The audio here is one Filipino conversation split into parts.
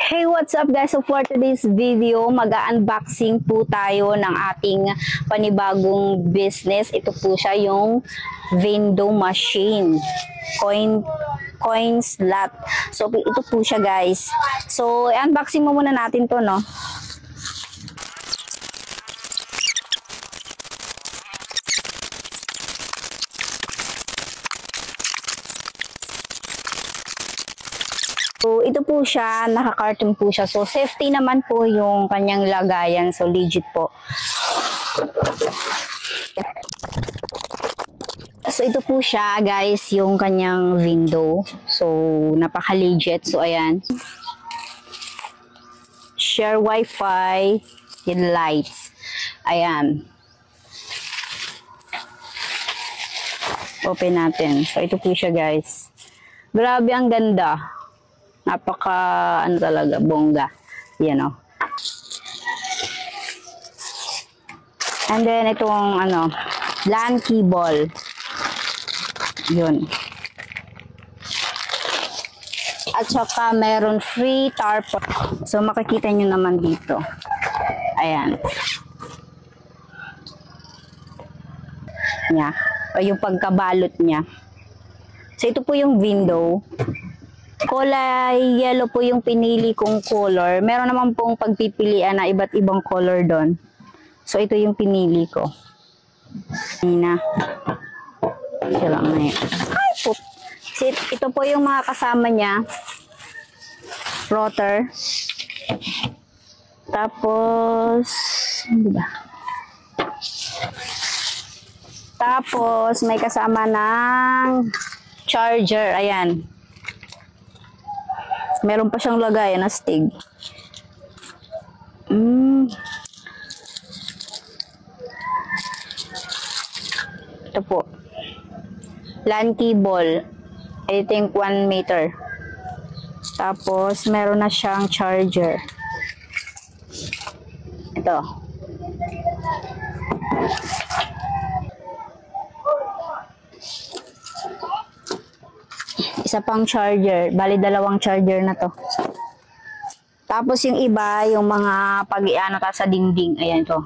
Hey, what's up guys? So for today's video, mag-unboxing po tayo ng ating panibagong business. Ito po siya, yung window machine. Coin slot. So ito po siya guys. So unboxing mo muna natin to, no? So, ito po siya, naka-carton po siya. So, safety naman po yung kanyang lagayan. So, legit po. So, ito po siya, guys, yung kanyang window. So, napaka-legit. So, ayan. Share Wi-Fi with lights. Ayan. Open natin. So, ito po siya, guys. Grabe, ang ganda. Napaka, ano talaga, bongga. Yan, o. And then, itong, LAN cable. Yun. At saka, meron free tarpaulin. So, makikita nyo naman dito. Ayan. Nya. O yung pagkabalot niya. So, ito po yung window. Kulay yellow po yung pinili kong color. Meron naman pong pagpipilian na iba't ibang color doon. So, ito yung pinili ko. Nina. Ito lang na yun. Ay, po. Ito po yung mga kasama niya. Router. Tapos, hindi ba? Tapos, may kasama ng charger. Ayan. Meron pa siyang lagayan na stig. Ito po. LAN cable. I think 1 meter. Tapos, meron na siyang charger. Ito. Isa pang charger. Bali, 2 charger na to. Tapos yung iba, yung mga pag-iano sa dingding. Ayan to.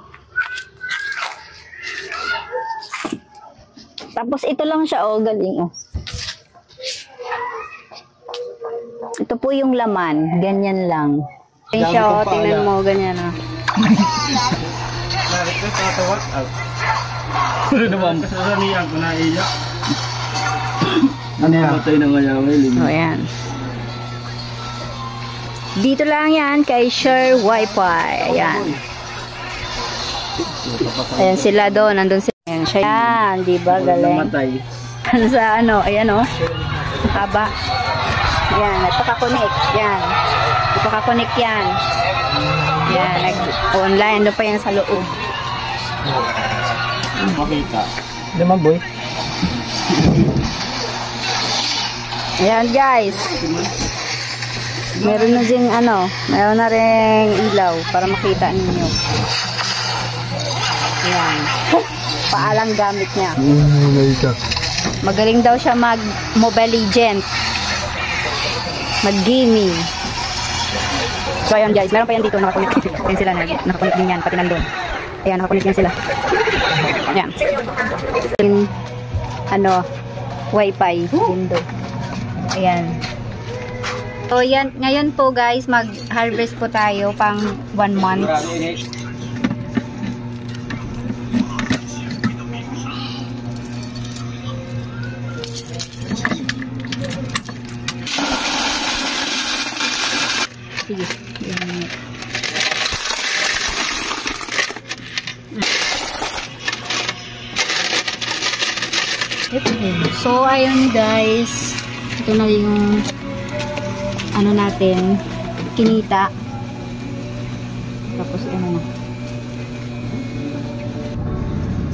Tapos ito lang siya, oh. Galing, oh. Ito po yung laman. Ganyan lang. Ganyan siya, oh. Tingnan mo, ganyan, oh. Ano naman? Kasasanihan ko na iya. Ano yan? Matay na ngayawin. O, ayan. Dito lang yan kay Share Wi-Fi. Ayan. Ayan sila doon. Nandun sila. Ayan siya. Ayan. Diba? Galing. Sa ano? Ayan o. Haba. Ayan. Nagpaka-connect. Ayan. Nagpaka-connect yan. Ayan. Nag-online. Doon pa yan sa loob. Makita. Naman boy. Ayan guys. Meron na ding meron na ring ilaw para makita ninyo. Ayan. Paalang gamit niya. Magaling daw siya mag-Mobile Legends. Mag-gaming. So ayan guys, meron pa yan dito, nakakunik din sila, nakakunik din yan, pati nandun. Ayan, nakakunik din sila. Ayan. Wi-Fi window. Ayan. So, yan, ngayon po guys, mag-harvest po tayo pang 1 month. Sige. So, ayun guys. Ito na yung natin, kinita. Tapos na.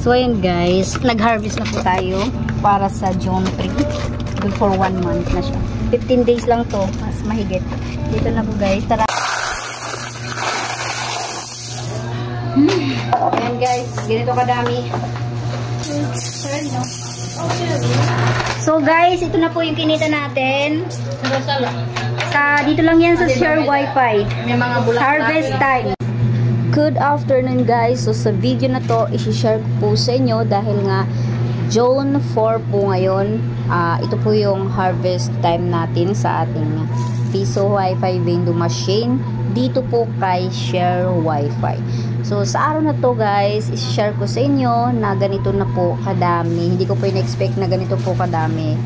So ayun guys, nag-harvest na po tayo para sa June 3. Good for 1 month na siya. 15 days lang to, mas mahigit. Dito na po guys, tara. Ayan guys, ganito kadami. So guys, ito na po yung kinita natin. Dito lang yan sa share wifi. May mga harvest time. Good afternoon guys. So sa video na to, i-share ko po sa inyo dahil nga June 4 po ngayon. Ito po yung harvest time natin sa ating Piso Wi-Fi vending machine dito po kay Share Wi-Fi. So sa araw na to guys, i-share ko sa inyo na ganito na po kadami. Hindi ko po in-expect na ganito po kadami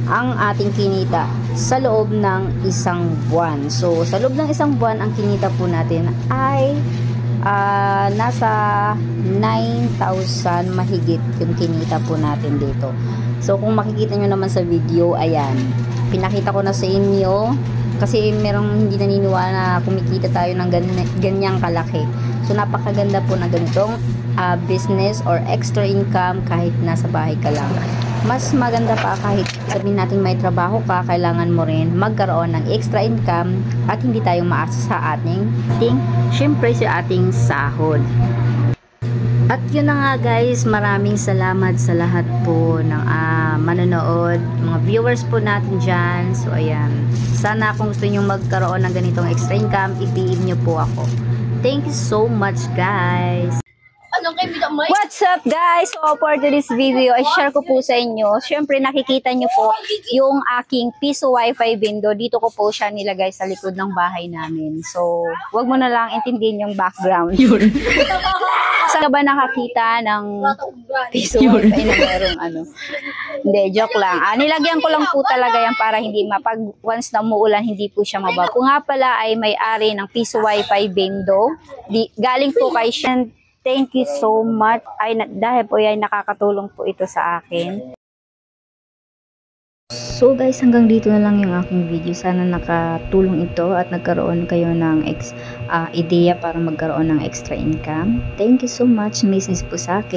ang ating kinita sa loob ng isang buwan. So sa loob ng isang buwan, ang kinita po natin ay nasa 9,000 mahigit yung kinita po natin dito. So kung makikita nyo naman sa video, ayan, pinakita ko na sa inyo kasi merong hindi naniniwala na kumikita tayo ng ganyang kalaki. So napakaganda po na ganitong business or extra income kahit nasa bahay ka lang. Mas maganda pa kahit sabihin natin may trabaho ka, kailangan mo rin magkaroon ng extra income at hindi tayo maasa sa ating syempre sa ating sahod. At yun na nga guys, maraming salamat sa lahat po ng manonood, mga viewers po natin dyan. So ayan, sana kung gusto nyo magkaroon ng ganitong extra income, i-PM nyo po ako. Thank you so much guys. What's up guys? So for today's video, I share ko po sa inyo. Syempre nakikita nyo po yung aking Piso Wi-Fi window. Dito ko po siya nilagay sa likod ng bahay namin. So wag mo na lang intindihin yung background. Saan ka ba nakakita ng Piso Wi-Fi na merong ano? Hindi, joke lang. Nilagyan ko lang po talaga yan para hindi pag once na umuulan, hindi po siya mababa. Kung nga pala ay may-ari ng Piso Wi-Fi window, galing po kay Shen. Thank you so much. Dahil po yan, nakakatulong po ito sa akin. So guys, hanggang dito na lang yung aking video. Sana nakatulong ito at nagkaroon kayo ng ideya para magkaroon ng extra income. Thank you so much. Message po sa akin.